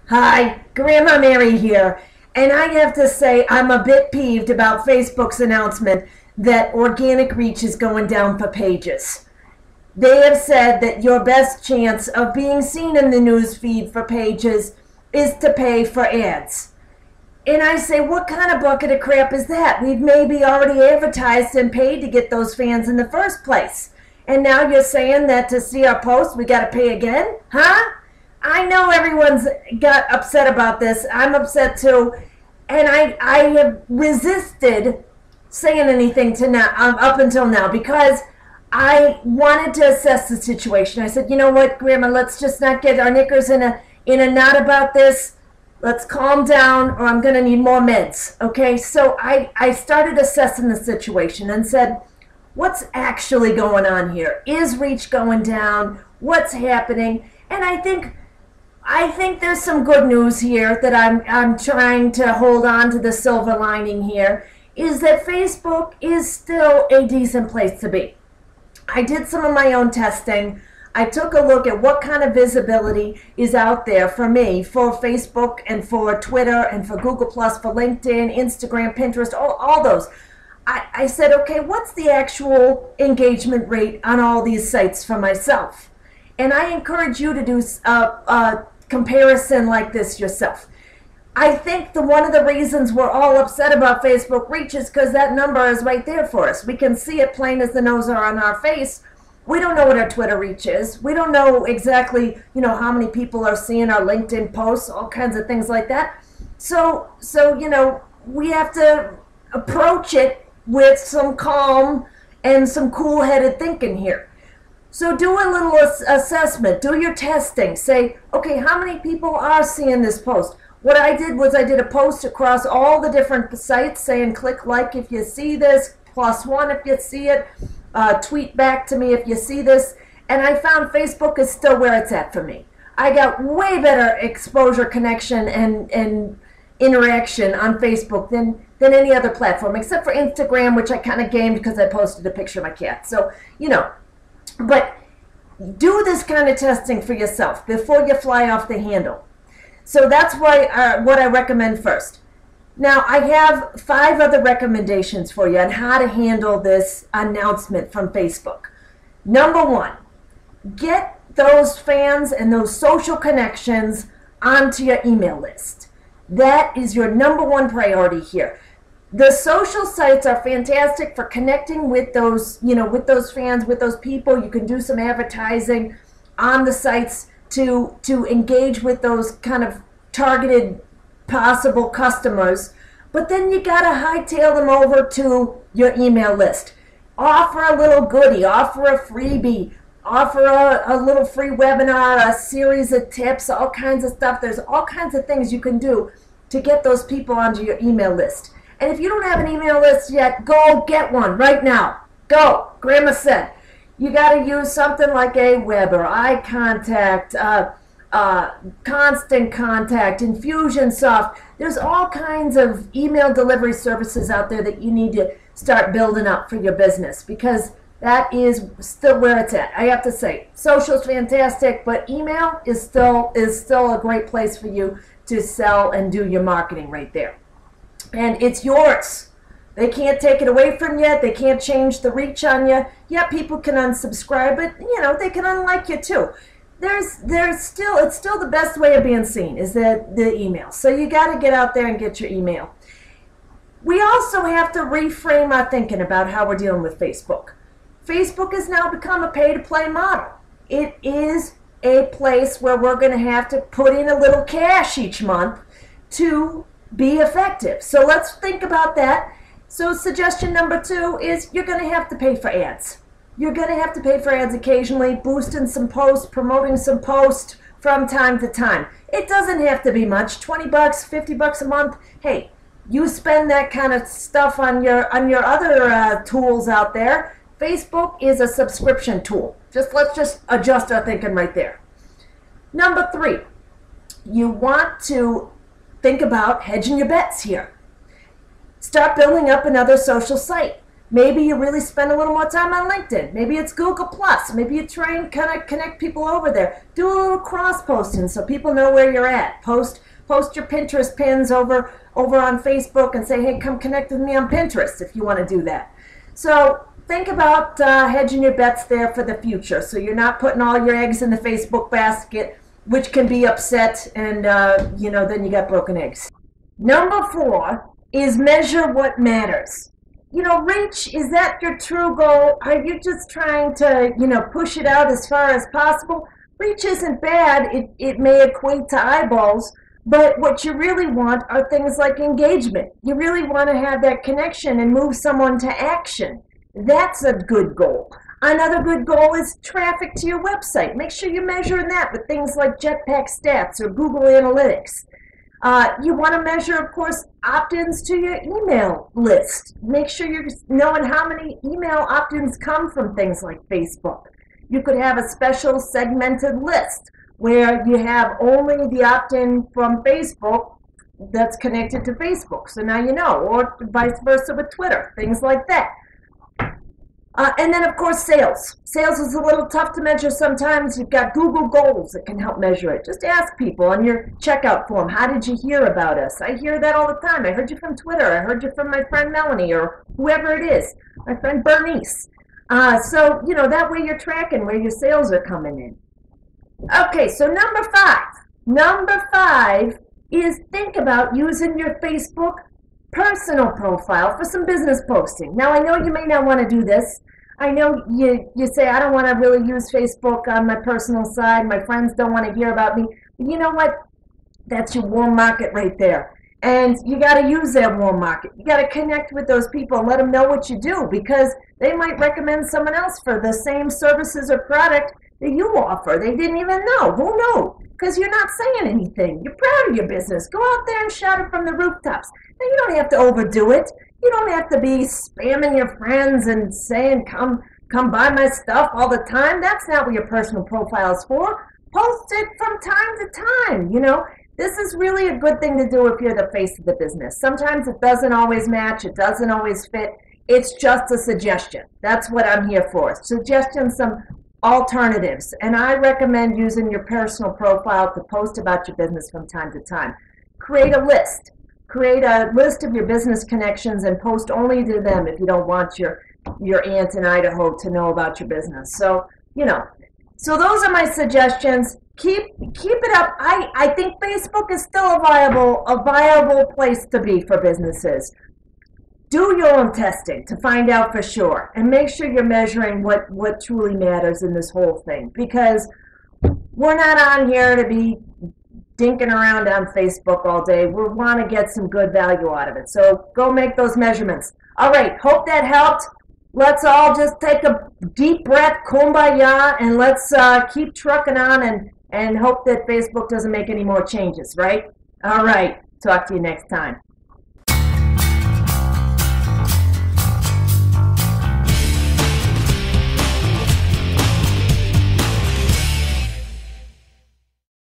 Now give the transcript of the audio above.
Hi, Grandma Mary here. And I have to say, I'm a bit peeved about Facebook's announcement that organic reach is going down for pages. They have said that your best chance of being seen in the news feed for pages is to pay for ads. And I say, what kind of bucket of crap is that? We've maybe already advertised and paid to get those fans in the first place. And now you're saying that to see our post, we got to pay again? Huh? I know everyone's got upset about this. I'm upset too. And I have resisted saying anything to now, up until now, because I wanted to assess the situation. I said, you know what, Grandma, let's just not get our knickers in a knot about this. Let's calm down, or I'm going to need more meds. Okay, so I started assessing the situation and said, what's actually going on here? Is reach going down? What's happening? And I think there's some good news here that I'm trying to hold on to the silver lining here, is that Facebook is still a decent place to be. I did some of my own testing. I took a look at what kind of visibility is out there for me, for Facebook and for Twitter and for Google+, for LinkedIn, Instagram, Pinterest, all those. I said, okay, what's the actual engagement rate on all these sites for myself? And I encourage you to do a comparison like this yourself. I think one of the reasons we're all upset about Facebook reach is because that number is right there for us. We can see it plain as the nose are on our face. We don't know what our Twitter reach is. We don't know exactly, how many people are seeing our LinkedIn posts, all kinds of things like that. So we have to approach it with some calm and some cool-headed thinking here. So do a little assessment. Do your testing. Say, okay, how many people are seeing this post? What I did was I did a post across all the different sites saying click like if you see this, +1 if you see it, tweet back to me if you see this. And I found Facebook is still where it's at for me. I got way better exposure, connection, and interaction on Facebook than any other platform, except for Instagram, which I kind of gamed because I posted a picture of my cat. So, but do this kind of testing for yourself before you fly off the handle. So that's why what I recommend first. Now, I have 5 other recommendations for you on how to handle this announcement from Facebook. Number 1, get those fans and those social connections onto your email list. That is your number 1 priority here. The social sites are fantastic for connecting with those, with those fans, with those people. You can do some advertising on the sites to engage with those kind of targeted possible customers. But then you got to hightail them over to your email list. Offer a little goodie, offer a freebie, offer a little free webinar, a series of tips, all kinds of stuff. There's all kinds of things you can do to get those people onto your email list. And if you don't have an email list yet, go get one right now. Go. Grandma said. You got to use something like Aweber, iContact, Constant Contact, Infusionsoft. There's all kinds of email delivery services out there that you need to start building up for your business, because that is still where it's at. I have to say, social's fantastic, but email is still a great place for you to sell and do your marketing right there. And it's yours. They can't take it away from you. They can't change the reach on you. Yeah, people can unsubscribe, but they can unlike you too. It's still the best way of being seen is the email. So you got to get out there and get your email. We also have to reframe our thinking about how we're dealing with Facebook. Facebook has now become a pay-to-play model. It is a place where we're going to have to put in a little cash each month to be effective. So let's think about that. So suggestion number 2 is you're going to have to pay for ads. You're going to have to pay for ads occasionally, boosting some posts, promoting some posts from time to time. It doesn't have to be much, $20, $50 a month. Hey, you spend that kind of stuff on your other tools out there. Facebook is a subscription tool. Let's just adjust our thinking right there. Number 3, you want to think about hedging your bets here. Start building up another social site. Maybe you really spend a little more time on LinkedIn. Maybe it's Google Plus. Maybe you try and kind of connect people over there. Do a little cross posting so people know where you're at. Post your Pinterest pins over on Facebook and say, hey, come connect with me on Pinterest if you want to do that. So think about hedging your bets there for the future, so you're not putting all your eggs in the Facebook basket, which can be upset, and then you got broken eggs. Number 4 is measure what matters. Reach, is that your true goal? Are you just trying to, push it out as far as possible? Reach isn't bad. It may equate to eyeballs, but what you really want are things like engagement. You really want to have that connection and move someone to action. That's a good goal. Another good goal is traffic to your website. Make sure you're measuring that with things like Jetpack Stats or Google Analytics. You want to measure, of course, opt-ins to your email list. Make sure you're knowing how many email opt-ins come from things like Facebook. You could have a special segmented list where you have only the opt-in from Facebook that's connected to Facebook. So now you know, or vice versa with Twitter, things like that. And then, of course, sales. Sales is a little tough to measure sometimes. You've got Google Goals that can help measure it. Just ask people on your checkout form, how did you hear about us? I hear that all the time. I heard you from Twitter. I heard you from my friend Melanie or whoever it is, my friend Bernice. So, that way you're tracking where your sales are coming in. Okay, so number 5. Number 5 is think about using your Facebook personal profile for some business posting. Now, I know you may not want to do this. I know you say, I don't want to really use Facebook on my personal side. My friends don't want to hear about me. But you know what? That's your warm market right there. And you got to use that warm market. You got to connect with those people and let them know what you do, because they might recommend someone else for the same services or product that you offer. They didn't even know. Who knew? Because you're not saying anything. You're proud of your business. Go out there and shout it from the rooftops. Now, you don't have to overdo it. You don't have to be spamming your friends and saying, come buy my stuff all the time. That's not what your personal profile is for. Post it from time to time. This is really a good thing to do if you're the face of the business. Sometimes it doesn't always match. It doesn't always fit. It's just a suggestion. That's what I'm here for. Suggesting some alternatives. And I recommend using your personal profile to post about your business from time to time. Create a list. Create a list of your business connections and post only to them if you don't want your aunt in Idaho to know about your business. So, so those are my suggestions. Keep it up. I think Facebook is still a viable place to be for businesses. Do your own testing to find out for sure, and make sure you're measuring what truly matters in this whole thing, because we're not on here to be dinking around on Facebook all day. We want to get some good value out of it. So go make those measurements. All right, hope that helped. Let's all just take a deep breath, kumbaya, and let's keep trucking on and hope that Facebook doesn't make any more changes, right? All right, talk to you next time.